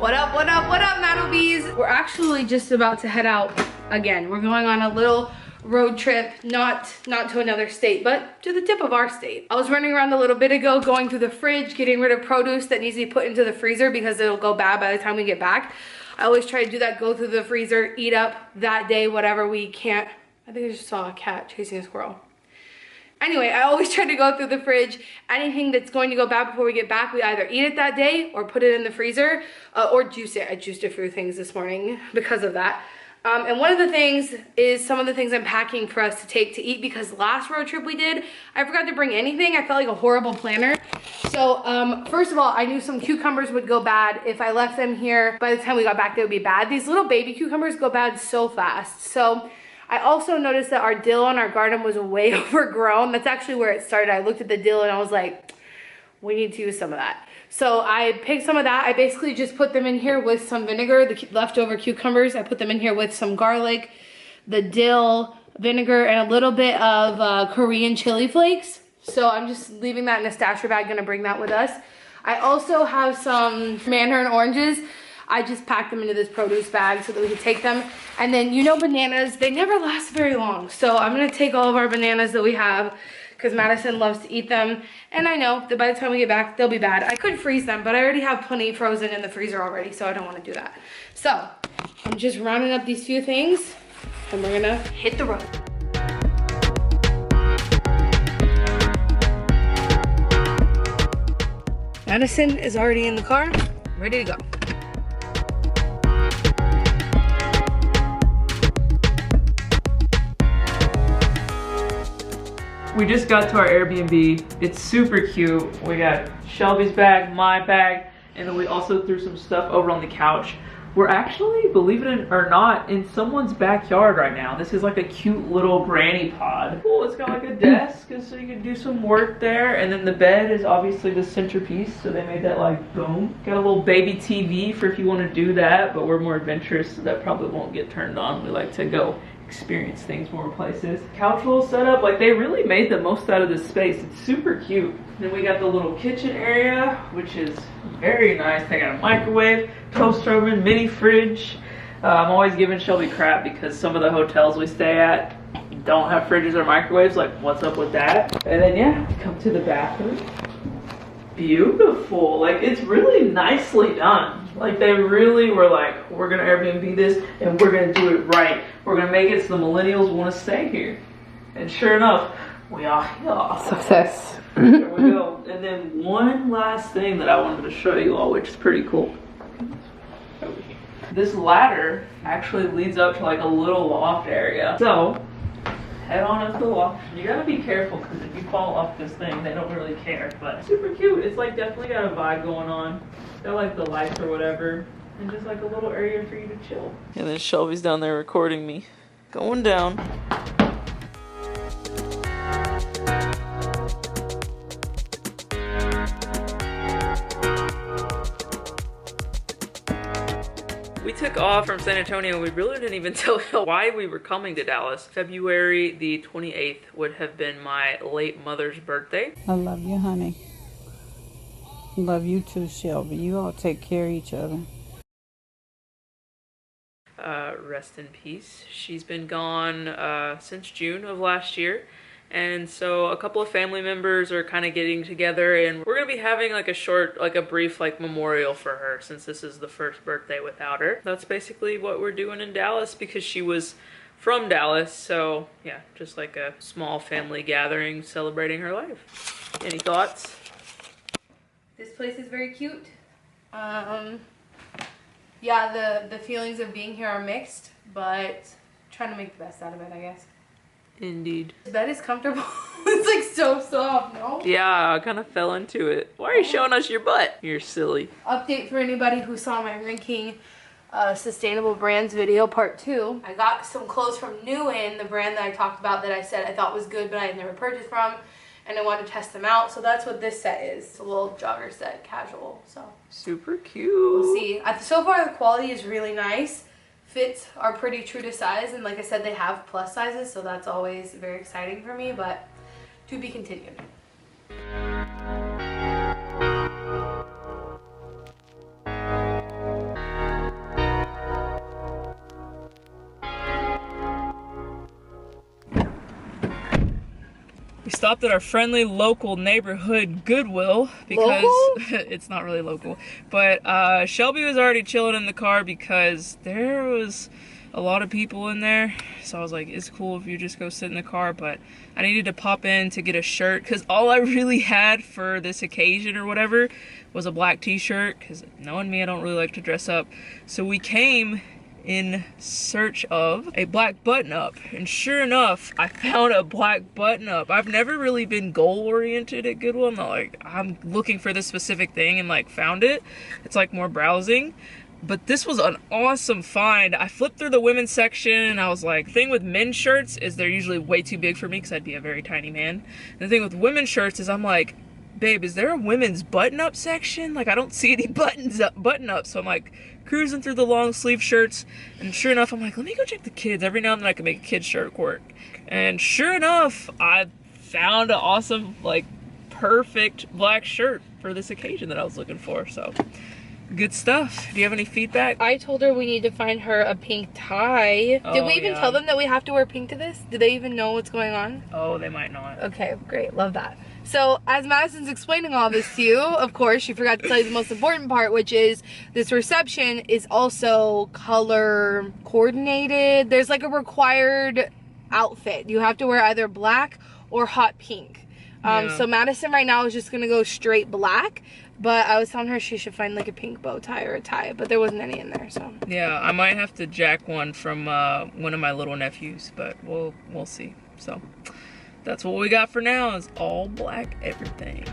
What up, Maddlebees? We're actually just about to head out again. We're going on a little road trip, not to another state, but to the tip of our state. I was running around a little bit ago, going through the fridge, getting rid of produce that needs to be put into the freezer because it'll go bad by the time we get back. I always try to do that, go through the freezer, eat up that day, whatever we can't. I think I just saw a cat chasing a squirrel. Anyway, I always try to go through the fridge. Anything that's going to go bad before we get back, we either eat it that day or put it in the freezer or juice it. I juiced a few things this morning because of that. And one of the things is some of the things I'm packing for us to take to eat, because last road trip we did, I forgot to bring anything. I felt like a horrible planner. So first of all, I knew some cucumbers would go bad. If I left them here, by the time we got back, they would be bad. These little baby cucumbers go bad so fast. So I also noticed that our dill in our garden was way overgrown. That's actually where it started. I looked at the dill and I was like, we need to use some of that. So I picked some of that. I basically just put them in here with some vinegar, the leftover cucumbers. I put them in here with some garlic, the dill, vinegar, and a little bit of Korean chili flakes. So I'm just leaving that in a stasher bag, gonna bring that with us. I also have some mandarin oranges. I just packed them into this produce bag so that we could take them. And then, you know, bananas, they never last very long. So I'm gonna take all of our bananas that we have because Madison loves to eat them. And I know that by the time we get back, they'll be bad. I could freeze them, but I already have plenty frozen in the freezer already, so I don't wanna do that. So I'm just rounding up these few things and we're gonna hit the road. Madison is already in the car, ready to go. We just got to our Airbnb. It's super cute. We got Shelby's bag, my bag, and then we also threw some stuff over on the couch. We're actually, believe it or not, in someone's backyard right now. This is like a cute little granny pod. Cool, it's got like a desk so you can do some work there. And then the bed is obviously the centerpiece, so they made that like boom. Got a little baby TV for if you want to do that, but we're more adventurous, so that probably won't get turned on. We like to go experience things more places. Couch little setup, like they really made the most out of this space. It's super cute. Then we got the little kitchen area, which is very nice. They got a microwave, toaster oven, mini fridge. I'm always giving Shelby crap because some of the hotels we stay at don't have fridges or microwaves. Like, what's up with that? And then yeah, come to the bathroom. Beautiful. Like, it's really nicely done. Like, they really were like, we're gonna Airbnb this and we're gonna do it right. We're gonna make it so the millennials want to stay here. And sure enough, we are here. Success. There we go. And then one last thing that I wanted to show you all, which is pretty cool. This ladder actually leads up to like a little loft area. So head on up the loft. You gotta be careful because if you fall off this thing, they don't really care. But super cute. It's like definitely got a vibe going on. Got like the lights or whatever. And just like a little area for you to chill. And then Shelby's down there recording me. Going down. We took off from San Antonio. We really didn't even tell you why we were coming to Dallas. February the 28th would have been my late mother's birthday. I love you, honey. Love you too, Shelby. You all take care of each other. Rest in peace. She's been gone since June of last year. And so a couple of family members are kind of getting together and we're going to be having like a short, like a brief like memorial for her since this is the first birthday without her. That's basically what we're doing in Dallas because she was from Dallas. So yeah, just like a small family gathering celebrating her life. Any thoughts? This place is very cute. Yeah, the feelings of being here are mixed, but trying to make the best out of it, I guess. Indeed. The bed is comfortable. It's like so soft, no? Yeah, I kind of fell into it. Why are you showing us your butt? You're silly. Update for anybody who saw my ranking sustainable brands video part 2. I got some clothes from New In, the brand that I talked about that I said I thought was good but I had never purchased from, and I wanted to test them out. So that's what this set is. It's a little jogger set, casual. So super cute. We'll see. So far the quality is really nice. Fits are pretty true to size, and like I said, they have plus sizes, so that's always very exciting for me, but to be continued. stopped at our friendly local neighborhood Goodwill because it's not really local. But Shelby was already chilling in the car because there was a lot of people in there. So I was like, it's cool if you just go sit in the car, but I needed to pop in to get a shirt because all I really had for this occasion or whatever was a black t-shirt, because knowing me, I don't really like to dress up. So we came in search of a black button-up, and sure enough, I found a black button-up. I've never really been goal-oriented at Goodwill. I'm not like, I'm looking for this specific thing and like found it. It's like more browsing. But this was an awesome find. I flipped through the women's section and I was like, thing with men's shirts is they're usually way too big for me because I'd be a very tiny man. And the thing with women's shirts is I'm like, babe, is there a women's button-up section? Like, I don't see any button-ups. So I'm like cruising through the long sleeve shirts, and sure enough, I'm like, let me go check the kids. Every now and then I can make a kid's shirt work. And sure enough, I found an awesome, like, perfect black shirt for this occasion that I was looking for. So good stuff. Do you have any feedback? I told her we need to find her a pink tie. Did we even tell them that we have to wear pink to this? Do they even know what's going on? Oh, they might not. Okay, great. Love that. So as Madison's explaining all this to you, of course, she forgot to tell you the most important part, which is this reception is also color coordinated. There's like a required outfit. You have to wear either black or hot pink. So Madison right now is just going to go straight black. But I was telling her she should find like a pink bow tie or a tie, but there wasn't any in there, so. Yeah, I might have to jack one from one of my little nephews, but we'll see. So that's what we got for now, is all black everything.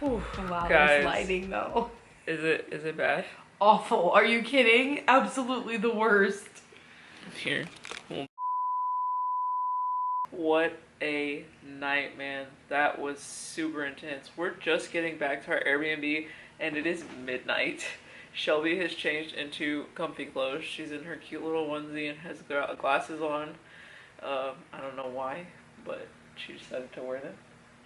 Wow, guys, this lighting though. Is it bad? Awful. Are you kidding? Absolutely the worst. Here. What a night, man. That was super intense. We're just getting back to our Airbnb and it is midnight. Shelby has changed into comfy clothes. She's in her cute little onesie and has glasses on. I don't know why, but she decided to wear them.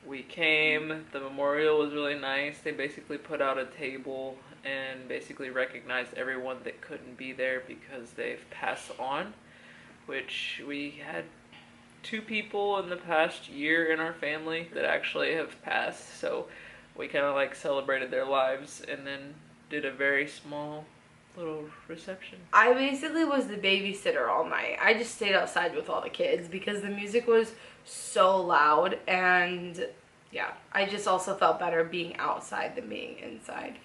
We came, the memorial was really nice. They basically put out a table and basically recognized everyone that couldn't be there because they've passed on, which we had 2 people in the past year in our family that actually have passed. So we kind of like celebrated their lives and then did a very small little reception. I basically was the babysitter all night. I just stayed outside with all the kids because the music was so loud, and yeah, I just also felt better being outside than being inside.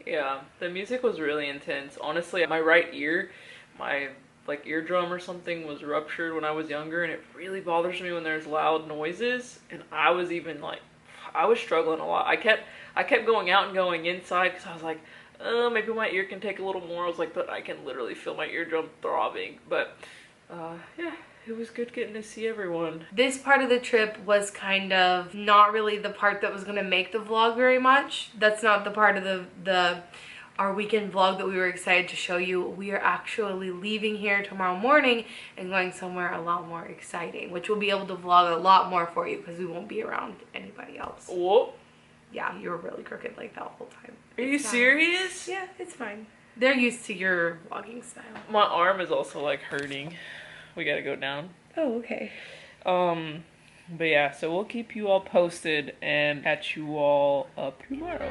Yeah, the music was really intense. Honestly, my right ear, my like eardrum or something was ruptured when I was younger, and it really bothers me when there's loud noises. And I was even like, I was struggling a lot. I kept going out and going inside because I was like, oh, maybe my ear can take a little more. I was like, but I can literally feel my eardrum throbbing. But yeah, it was good getting to see everyone. This part of the trip was kind of not really the part that was going to make the vlog very much. That's not the part of our weekend vlog that we were excited to show you. We are actually leaving here tomorrow morning and going somewhere a lot more exciting, which we'll be able to vlog a lot more for you because we won't be around anybody else. Whoa. Yeah, you were really crooked like that whole time. Are you serious? Yeah, it's fine. They're used to your vlogging style. My arm is also like hurting. We gotta go down. Oh, okay. But yeah, so we'll keep you all posted and catch you all up tomorrow.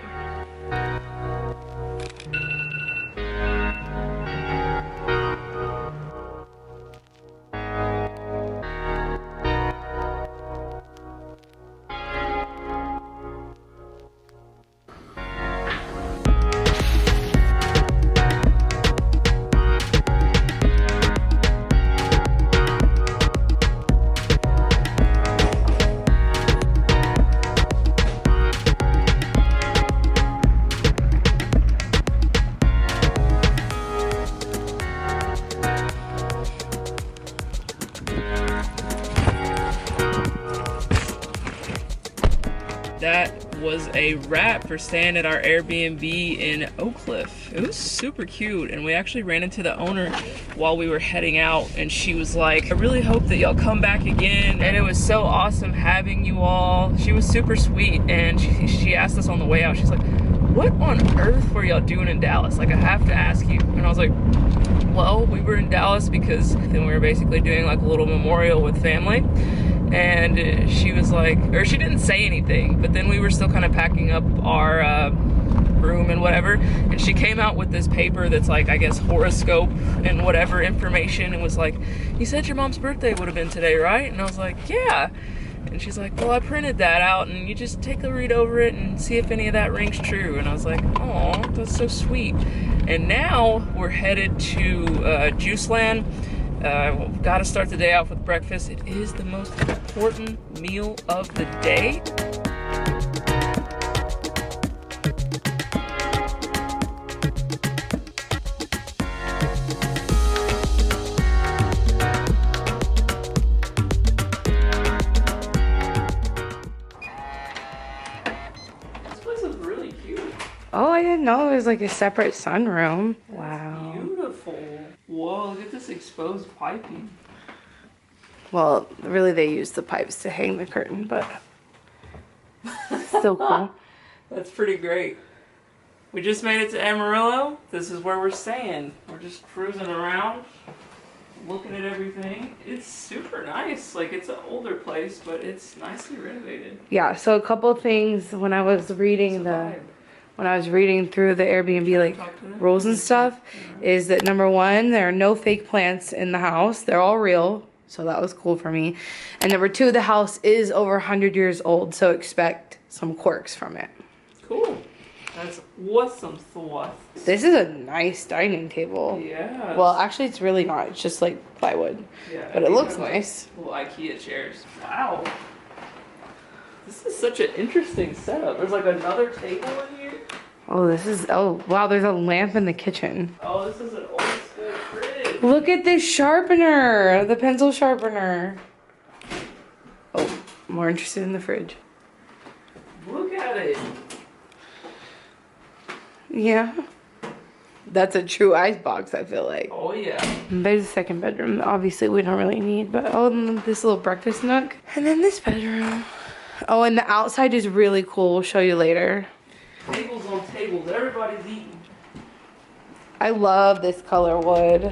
a wrap for staying at our Airbnb in Oak Cliff. It was super cute, and we actually ran into the owner while we were heading out, and she was like, I really hope that y'all come back again, and it was so awesome having you all. She was super sweet, and she asked us on the way out, she's like, what on earth were y'all doing in Dallas? Like, I have to ask you. And I was like, well, we were in Dallas because then we were basically doing like a little memorial with family. And she was like, or she didn't say anything, but then we were still kind of packing up our room and whatever. And she came out with this paper that's like, I guess, horoscope and whatever information. And was like, you said your mom's birthday would have been today, right? And I was like, yeah. And she's like, well, I printed that out, and you just take a read over it and see if any of that rings true. And I was like, oh, that's so sweet. And now we're headed to Juice Land. Got to start the day off with breakfast. It is the most important meal of the day. Oh, I didn't know it was like a separate sunroom. Wow. Beautiful. Whoa, look at this exposed piping. Well, really they use the pipes to hang the curtain, but so cool. That's pretty great. We just made it to Amarillo. This is where we're staying. We're just cruising around, looking at everything. It's super nice. Like, it's an older place, but it's nicely renovated. Yeah, so a couple things when I was reading through the Airbnb like rules and stuff, is that number one, there are no fake plants in the house. They're all real, so that was cool for me. And number two, the house is over 100 years old, so expect some quirks from it. Cool. That's awesome stuff. This is a nice dining table. Yeah. Well, actually, it's really not. It's just like plywood. Yeah. But it looks nice. Little IKEA chairs. Wow. This is such an interesting setup. There's like another table in here. Oh, wow, there's a lamp in the kitchen. Oh, this is an old school fridge. Look at this sharpener, the pencil sharpener. Oh, more interested in the fridge. Look at it. Yeah. That's a true ice box, I feel like. Oh, yeah. There's a second bedroom. Obviously, we don't really need, but and this little breakfast nook. And then this bedroom. Oh, and the outside is really cool. We'll show you later. Tables on tables. Everybody's eating. I love this color wood.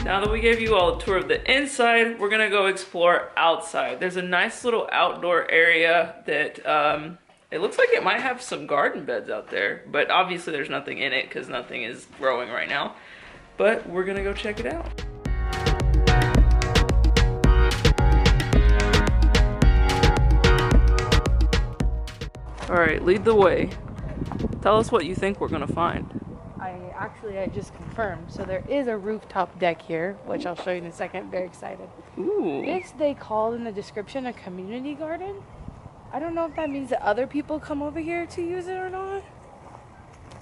Now that we gave you all a tour of the inside, we're gonna go explore outside. There's a nice little outdoor area that it looks like it might have some garden beds out there, but obviously there's nothing in it because nothing is growing right now. But we're gonna go check it out. All right, lead the way. Tell us what you think we're gonna find. I just confirmed. So there is a rooftop deck here, which I'll show you in a second. Very excited. Ooh. This they called in the description a community garden. I don't know if that means that other people come over here to use it or not.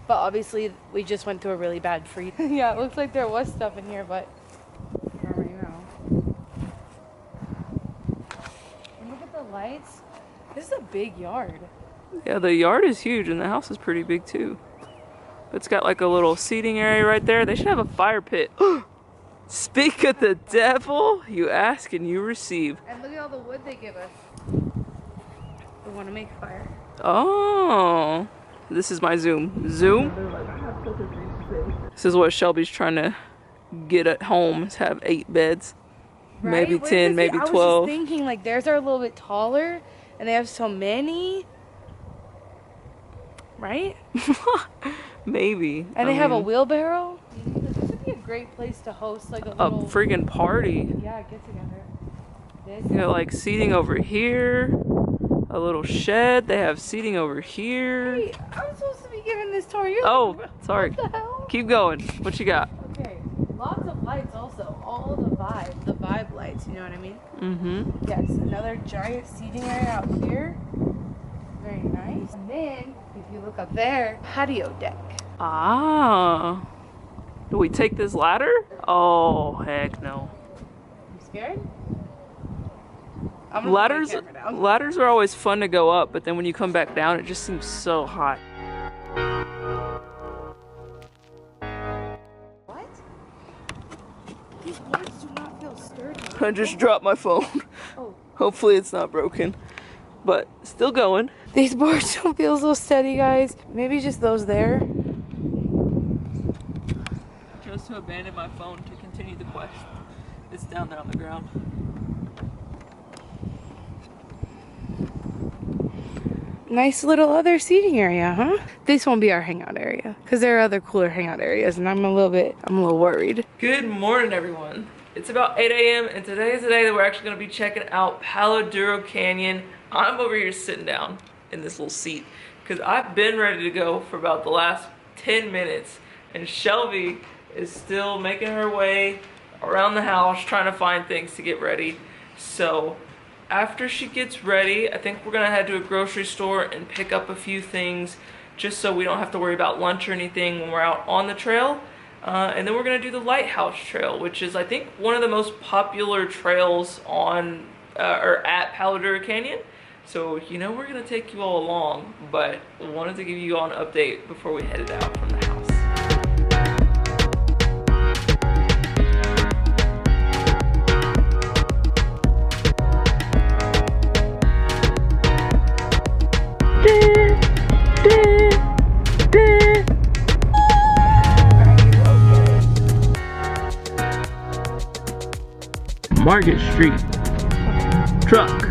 But obviously we just went through a really bad freeze. Yeah, it looks like there was stuff in here, but not right now. And look at the lights. This is a big yard. Yeah, the yard is huge and the house is pretty big too. It's got like a little seating area right there. They should have a fire pit. Speak of the devil, you ask and you receive. And look at all the wood they give us. We want to make fire. Oh, this is my Zoom. Zoom? This is what Shelby's trying to get at home, is have 8 beds. Right? Maybe 10, maybe 12. I was just thinking like theirs are a little bit taller and they have so many. Right? Maybe. And they have a wheelbarrow. This would be a great place to host like a little friggin' party. Yeah, get together. You got like seating over here, a little shed. They have seating over here. Hey, I'm supposed to be giving this tour. Sorry. What the hell? Keep going. What you got? Okay, lots of lights also. All the vibe lights. You know what I mean? Mm-hmm. Yes, another giant seating area out here. Very nice. And then, if you look up there, patio deck. Ah. Do we take this ladder? Oh, heck no. You scared? Ladders are always fun to go up, but then when you come back down, it just seems so hot. What? These boards do not feel sturdy. I just dropped my phone. Oh. Hopefully it's not broken, but still going. These boards don't feel so steady, guys. Maybe just those there. Chose to abandon my phone to continue the quest. It's down there on the ground. Nice little other seating area, huh? This won't be our hangout area because there are other cooler hangout areas, and I'm a little worried. Good morning, everyone. It's about 8 a.m. and today is the day that we're actually going to be checking out Palo Duro Canyon. I'm over here sitting down in this little seat because I've been ready to go for about the last 10 minutes, and Shelby is still making her way around the house trying to find things to get ready. So after she gets ready, I think we're gonna head to a grocery store and pick up a few things just so we don't have to worry about lunch or anything when we're out on the trail. And then we're gonna do the Lighthouse Trail, which is I think one of the most popular trails on or at Palo Duro Canyon. So you know we're gonna take you all along, but wanted to give you all an update before we headed out from the house. Market Street. Truck.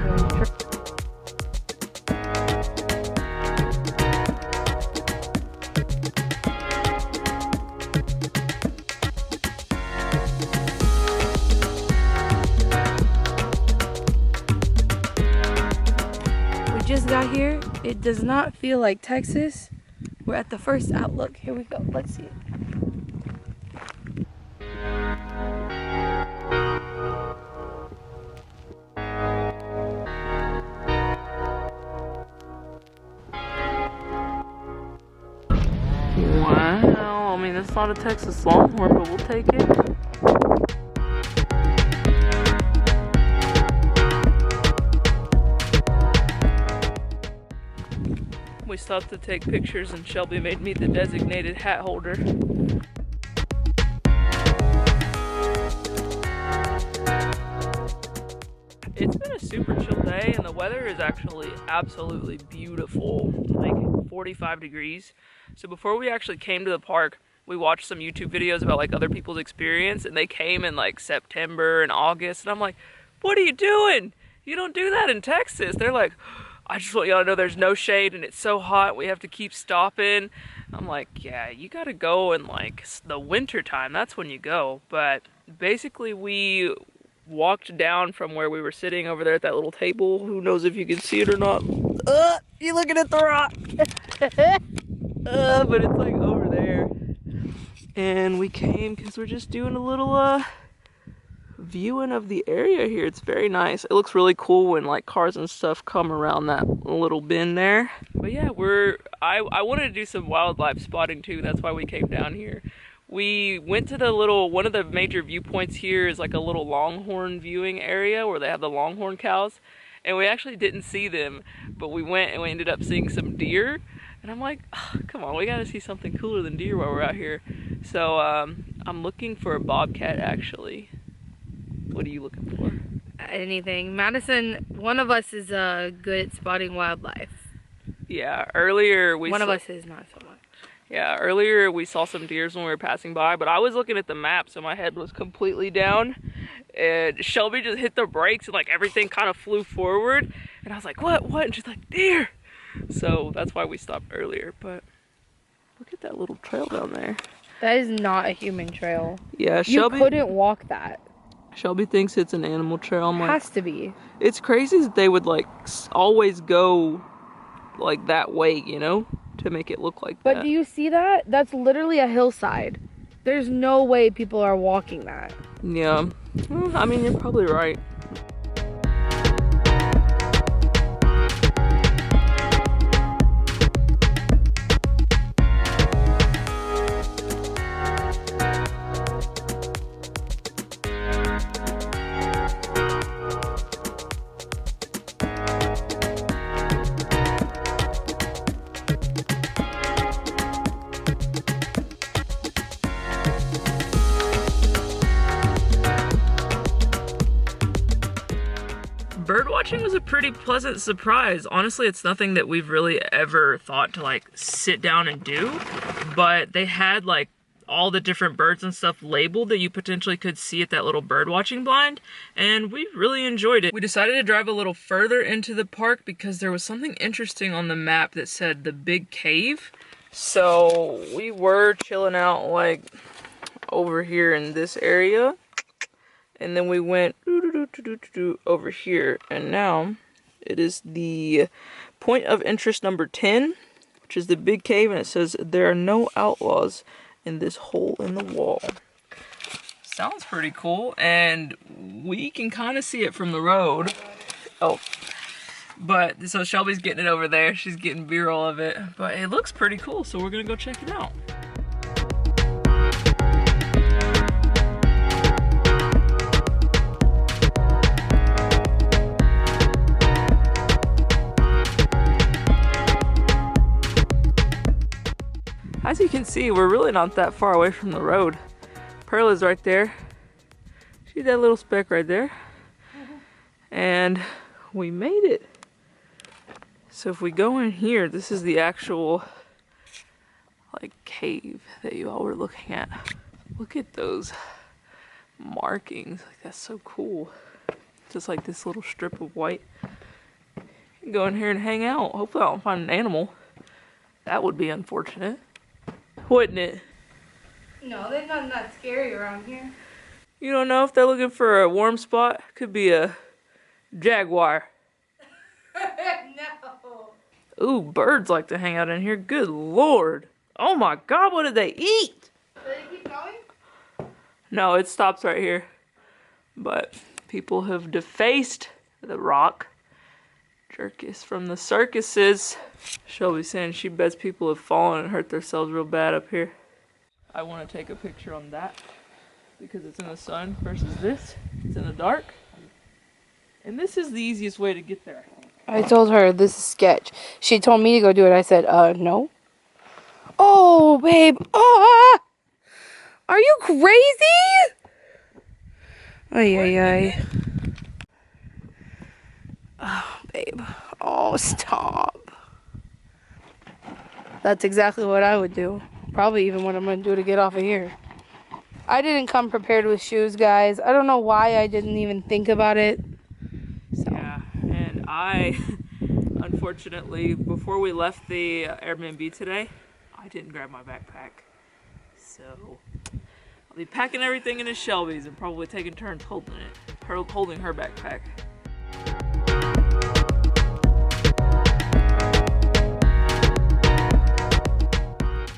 We just got here. It does not feel like Texas. We're at the first outlook. Here we go. Let's see it. Wow, I mean it's not a Texas Longhorn, but we'll take it. We stopped to take pictures and Shelby made me the designated hat holder. It's been a super chill day and the weather is actually absolutely beautiful, like 45 degrees. So before we actually came to the park, we watched some YouTube videos about like other people's experience, and they came in like September and August, and I'm like, what are you doing? You don't do that in Texas. They're like, I just want y'all to know there's no shade and it's so hot, we have to keep stopping. I'm like, yeah, you gotta go in like the winter time, that's when you go. But basically we walked down from where we were sitting over there at that little table. Who knows if you can see it or not. You're looking at the rock. But it's like over there. And we came because we're just doing a little viewing of the area here. It's very nice. It looks really cool when like cars and stuff come around that little bend there. But yeah, I wanted to do some wildlife spotting too. That's why we came down here. We went to the one of the major viewpoints here is like a little longhorn viewing area where they have the longhorn cows. And we actually didn't see them, but we went and we ended up seeing some deer. And I'm like, oh, come on, we gotta see something cooler than deer while we're out here. So I'm looking for a bobcat actually. What are you looking for? Anything. Madison, one of us is good at spotting wildlife. Yeah, earlier we One of us is not so much. Yeah, earlier we saw some deers when we were passing by, but I was looking at the map, so my head was completely down. And Shelby just hit the brakes and like everything kind of flew forward. And I was like, what? And she's like, deer! So that's why we stopped earlier. But look at that little trail down there. That is not a human trail. Yeah, Shelby. You couldn't walk that. Shelby thinks it's an animal trail. I'm like, has to be. It's crazy that they would like always go like that way, you know, to make it look like that. But do you see that? That's literally a hillside. There's no way people are walking that. Yeah. Well, I mean, you're probably right. washing was a pretty pleasant surprise. Honestly, it's nothing that we've really ever thought to like sit down and do, but they had like all the different birds and stuff labeled that you potentially could see at that little bird watching blind, and we really enjoyed it. We decided to drive a little further into the park because there was something interesting on the map that said the Big Cave. So we were chilling out like over here in this area, and then we went over here, and now it is the point of interest number 10, which is the Big Cave, and it says there are no outlaws in this hole in the wall. Sounds pretty cool, and we can kind of see it from the road. Oh, but so Shelby's getting it over there. She's getting B-roll of it, but it looks pretty cool, so we're gonna go check it out. As you can see, we're really not that far away from the road. Pearl is right there. See that little speck right there? And we made it. So if we go in here, this is the actual like cave that you all were looking at. Look at those markings. Like, that's so cool. Just like this little strip of white. You can go in here and hang out. Hopefully I don't find an animal. That would be unfortunate, wouldn't it? No, they're not that scary around here. You don't know if they're looking for a warm spot? Could be a jaguar. No. Ooh, birds like to hang out in here. Good lord. Oh my god, what did they eat? Do they keep going? No, it stops right here. But people have defaced the rock. Jerkus from the circuses. Shelby's saying she bets people have fallen and hurt themselves real bad up here. I want to take a picture on that because it's in the sun versus this. It's in the dark. And this is the easiest way to get there. I told her this is sketch. She told me to go do it. I said, no. Oh, babe. Ah! Are you crazy? Ay, ay, ay. Oh, babe. Oh, stop. That's exactly what I would do. Probably even what I'm going to do to get off of here. I didn't come prepared with shoes, guys. I don't know why I didn't even think about it. So. Yeah, and I, unfortunately, before we left the Airbnb today, I didn't grab my backpack. So, I'll be packing everything into Shelby's and probably taking turns holding it. Holding her backpack.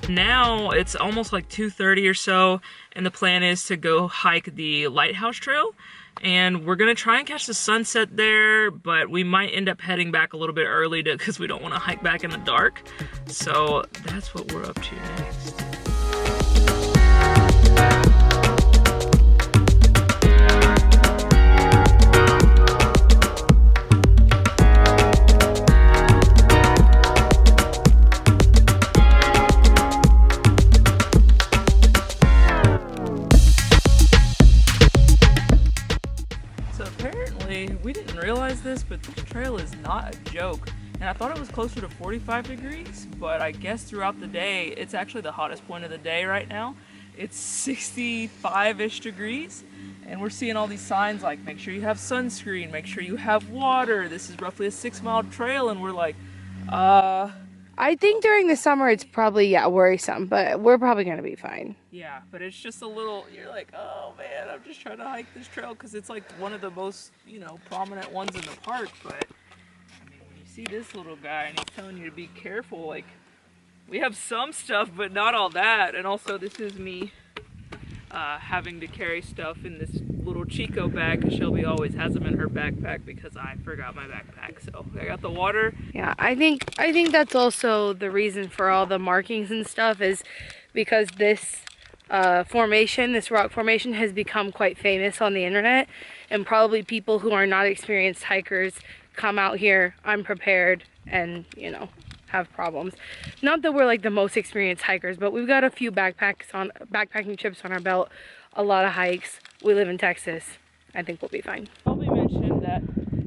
Now it's almost like 2:30 or so, and the plan is to go hike the Lighthouse Trail, and we're gonna try and catch the sunset there, but we might end up heading back a little bit early because we don't want to hike back in the dark. So that's what we're up to next. We didn't realize this, but this trail is not a joke. And I thought it was closer to 45 degrees, but I guess throughout the day, it's actually the hottest point of the day right now. It's 65-ish degrees, and we're seeing all these signs like, make sure you have sunscreen, make sure you have water. This is roughly a 6-mile trail, and we're like, I think during the summer it's probably, worrisome, but we're probably going to be fine. Yeah, but it's just a little, you're like, oh man, I'm just trying to hike this trail because it's like one of the most, prominent ones in the park. But, I mean, when you see this little guy and he's telling you to be careful, like, we have some stuff, but not all that. And also, this is me having to carry stuff in this little Chico bag because Shelby always has them in her backpack because I forgot my backpack. So I got the water. Yeah, I think that's also the reason for all the markings and stuff is because this formation, this rock formation, has become quite famous on the internet, and probably people who are not experienced hikers come out here unprepared and have problems. Not that we're like the most experienced hikers, but we've got a few backpacking trips on our belt, a lot of hikes. We live in Texas. I think we'll be fine. Probably mentioned that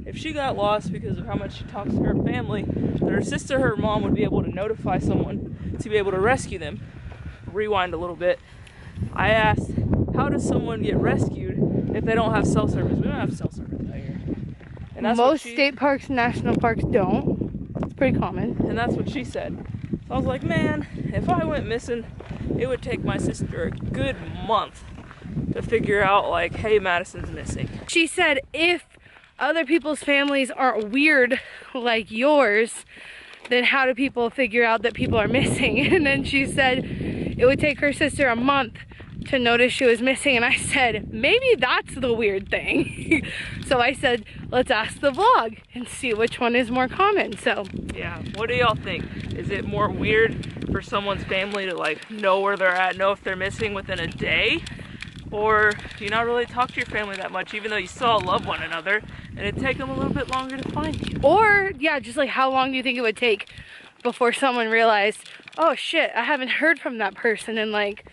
if she got lost because of how much she talks to her family, that her sister or her mom would be able to notify someone to be able to rescue them. Rewind a little bit. I asked, how does someone get rescued if they don't have cell service? We don't have cell service out here. And that's Most state parks and national parks don't. It's pretty common. And that's what she said. So I was like, man, if I went missing, it would take my sister a good month to figure out, like, hey, Madison's missing. She said if other people's families aren't weird like yours, then how do people figure out that people are missing? And then she said it would take her sister a month to notice she was missing. And I said, maybe that's the weird thing. So I said, let's ask the vlog and see which one is more common. So yeah, what do y'all think? Is it more weird for someone's family to like know where they're at, know if they're missing within a day? Or do you not really talk to your family that much, even though you still love one another, and it'd take them a little bit longer to find you? Or, yeah, just like how long do you think it would take before someone realized, oh shit, I haven't heard from that person, and like,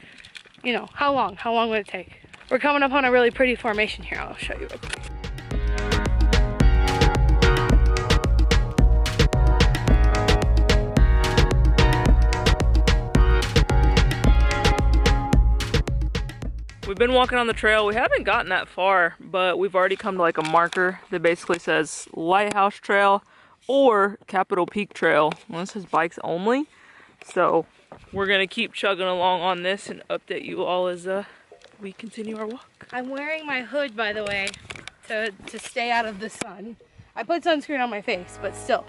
you know, how long would it take? We're coming up on a really pretty formation here. I'll show you real quick. We've been walking on the trail. We haven't gotten that far, but we've already come to like a marker that basically says Lighthouse Trail or Capitol Peak Trail. Well, this says bikes only. So we're gonna keep chugging along on this and update you all as we continue our walk. I'm wearing my hood, by the way, to stay out of the sun. I put sunscreen on my face, but still.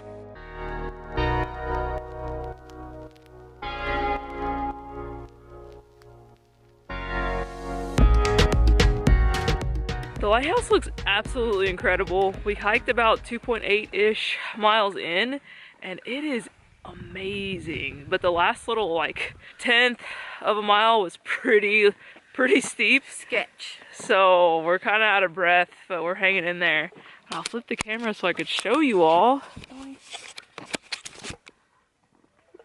The lighthouse looks absolutely incredible. We hiked about 2.8-ish miles in, and it is amazing. But the last little like 1/10 of a mile was pretty steep. Sketch. So we're kind of out of breath, but we're hanging in there. I'll flip the camera so I could show you all.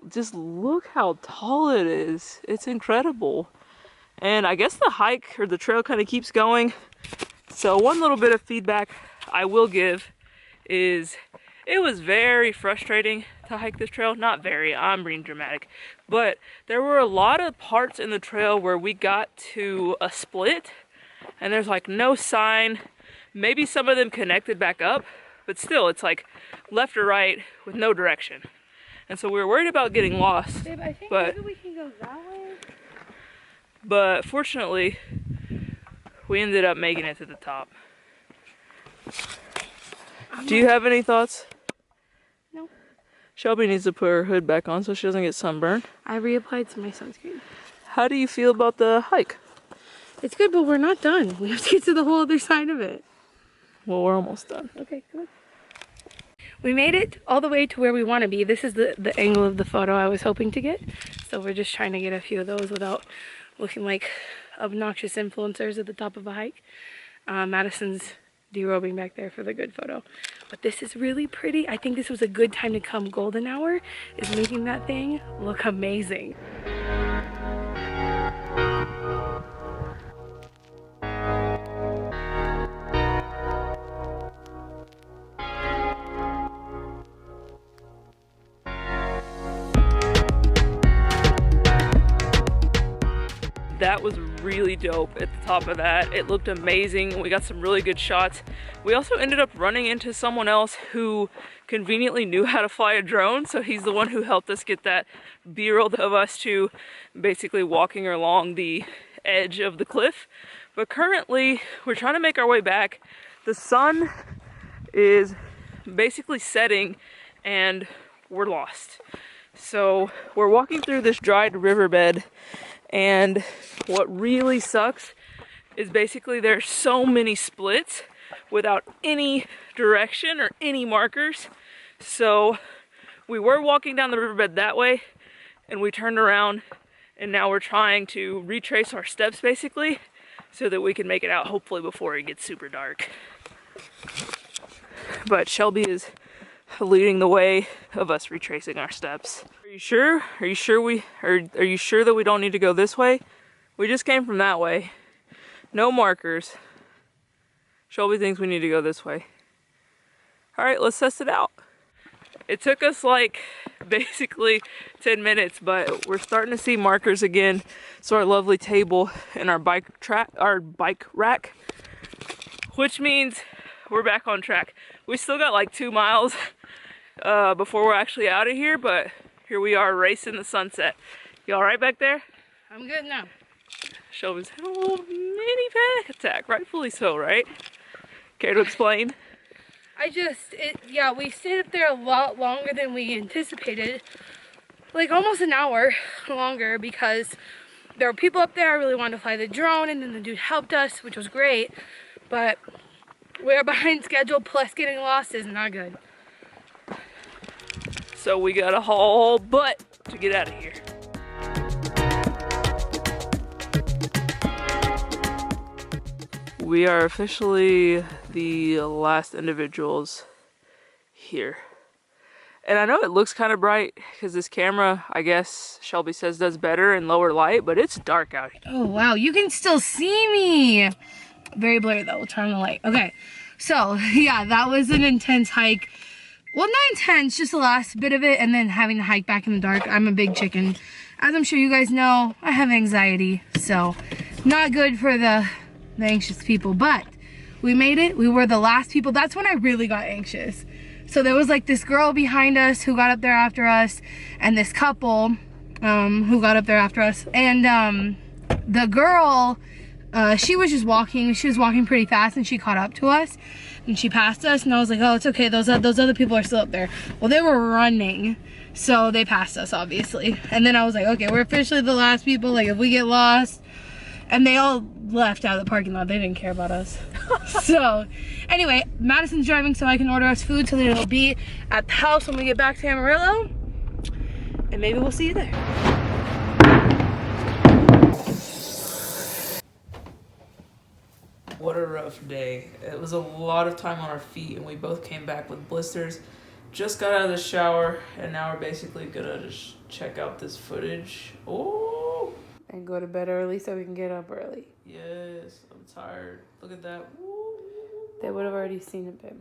Just look how tall it is. It's incredible. And I guess the hike or the trail kind of keeps going. So one little bit of feedback I will give is it was very frustrating to hike this trail. Not very, I'm being dramatic. But there were a lot of parts in the trail where we got to a split and there's like no sign. Maybe some of them connected back up, but still it's like left or right with no direction. And so we were worried about getting lost. Babe, I think but maybe we can go that way. But fortunately, we ended up making it to the top. Do you have any thoughts? No. Shelby needs to put her hood back on so she doesn't get sunburned. I reapplied some of my sunscreen. How do you feel about the hike? It's good, but we're not done. We have to get to the whole other side of it. Well, we're almost done. Okay, come on. We made it all the way to where we want to be. This is the angle of the photo I was hoping to get. So we're just trying to get a few of those without looking like obnoxious influencers at the top of a hike. Madison's derobing back there for the good photo. But this is really pretty. I think this was a good time to come. Golden hour is making that thing look amazing. That was really dope at the top of that. It looked amazing. We got some really good shots. We also ended up running into someone else who conveniently knew how to fly a drone. So he's the one who helped us get that B-roll of us two basically walking along the edge of the cliff. But currently we're trying to make our way back. The sun is basically setting and we're lost. So we're walking through this dried riverbed, and what really sucks is basically there's so many splits without any direction or any markers. So we were walking down the riverbed that way and we turned around and now we're trying to retrace our steps basically so that we can make it out hopefully before it gets super dark. But Shelby is leading the way of us retracing our steps. Are you sure? Are you sure that we don't need to go this way? We just came from that way. No markers. Shelby thinks we need to go this way. All right, let's test it out. It took us like basically 10 minutes, but we're starting to see markers again. So our lovely table and our bike rack, which means we're back on track. We still got like 2 miles before we're actually out of here, but here we are racing the sunset. You all right back there? I'm good now. Shelby's had a little mini panic attack, rightfully so, right? Care to explain? Yeah, we stayed up there a lot longer than we anticipated. Like almost an hour longer because there were people up there. I really wanted to fly the drone and then the dude helped us, which was great. But we're behind schedule, plus getting lost is not good. So we got a haul butt to get out of here. We are officially the last individuals here. And I know it looks kind of bright because this camera, I guess Shelby says, does better in lower light, but it's dark out here. Oh wow, you can still see me. Very blurry though, we'll turn on the light. Okay, so yeah, that was an intense hike. Well, not intense, just the last bit of it, and then having to hike back in the dark. I'm a big chicken. As I'm sure you guys know, I have anxiety, so not good for the anxious people, but we made it. We were the last people. That's when I really got anxious. So there was like this girl behind us who got up there after us, and this couple who got up there after us, and the girl, she was just walking. She was walking pretty fast, and she caught up to us, and she passed us, and I was like, oh, it's okay, those other people are still up there. Well, they were running, so they passed us, obviously. And then I was like, okay, we're officially the last people, like if we get lost. And they all left out of the parking lot. They didn't care about us. So anyway, Madison's driving so I can order us food so that it'll be at the house when we get back to Amarillo, and maybe we'll see you there. What a rough day. It was a lot of time on our feet, and we both came back with blisters. Just got out of the shower, and now we're basically gonna just check out this footage. Oh! And go to bed early so we can get up early. Yes, I'm tired. Look at that. They would have already seen it, babe.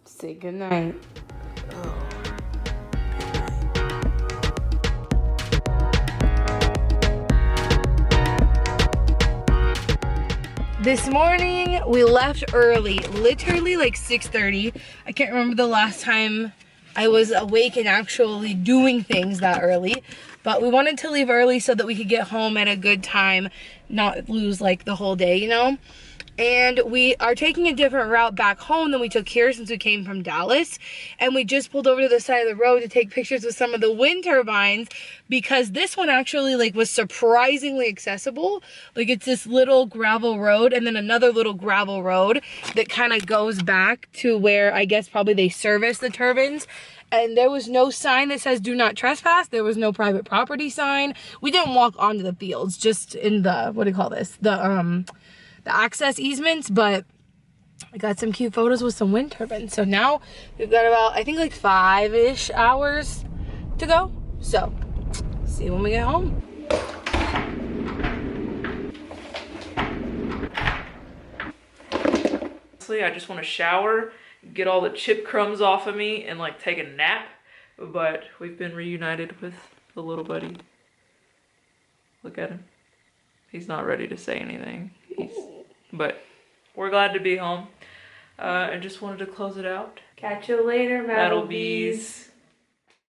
Say goodnight. Oh. This morning we left early, literally like 6:30. I can't remember the last time I was awake and actually doing things that early, but we wanted to leave early so that we could get home at a good time, not lose like the whole day, you know? And we are taking a different route back home than we took here since we came from Dallas. And we just pulled over to the side of the road to take pictures with some of the wind turbines, because this one actually like was surprisingly accessible. Like it's this little gravel road and then another little gravel road that kind of goes back to where I guess probably they service the turbines. And there was no sign that says do not trespass. There was no private property sign. We didn't walk onto the fields, just in the, what do you call this? The access easements, but I got some cute photos with some wind turbines. So now we've got about, I think like 5-ish hours to go. So see you when we get home. Honestly, I just want to shower, get all the chip crumbs off of me, and like take a nap. But we've been reunited with the little buddy. Look at him. He's not ready to say anything. But we're glad to be home. I just wanted to close it out. Catch you later, Metal Bees.